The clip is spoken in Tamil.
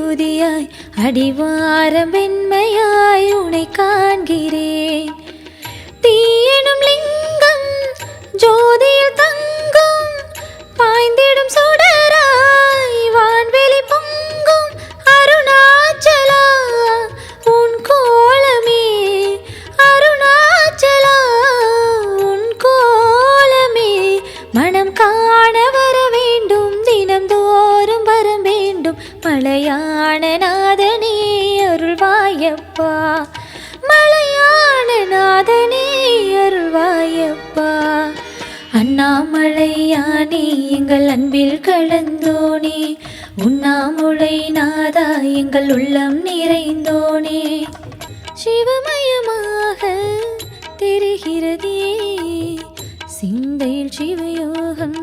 ஜோதியாய் அடிவாரம் வெண்மையாய் உனை காண்கிறேன். தீயெனும் லிங்கம் ஜோதியில் தங்கும் பாய்ந்திடும் சுடராய் வான்வெளி பொங்கும் அருணாச்சலா உன் கோலமே அருணாச்சலா உன் கோலமே. மனம் காண வர வேண்டும் தினம்தோறும் வரம் வேண்டும் மலையான நாதனே அருள்வாயப்பா மலையான நாதனே அருள்வாயப்பா. அண்ணாமலையானே எங்கள் அன்பில் கலந்தோனே உண்ணாமுலை நாதா எங்கள் உள்ளம் நிறைந்தோனே. சிவமயமாக தெரிகிறதே சிந்தையில் சிவயோகம்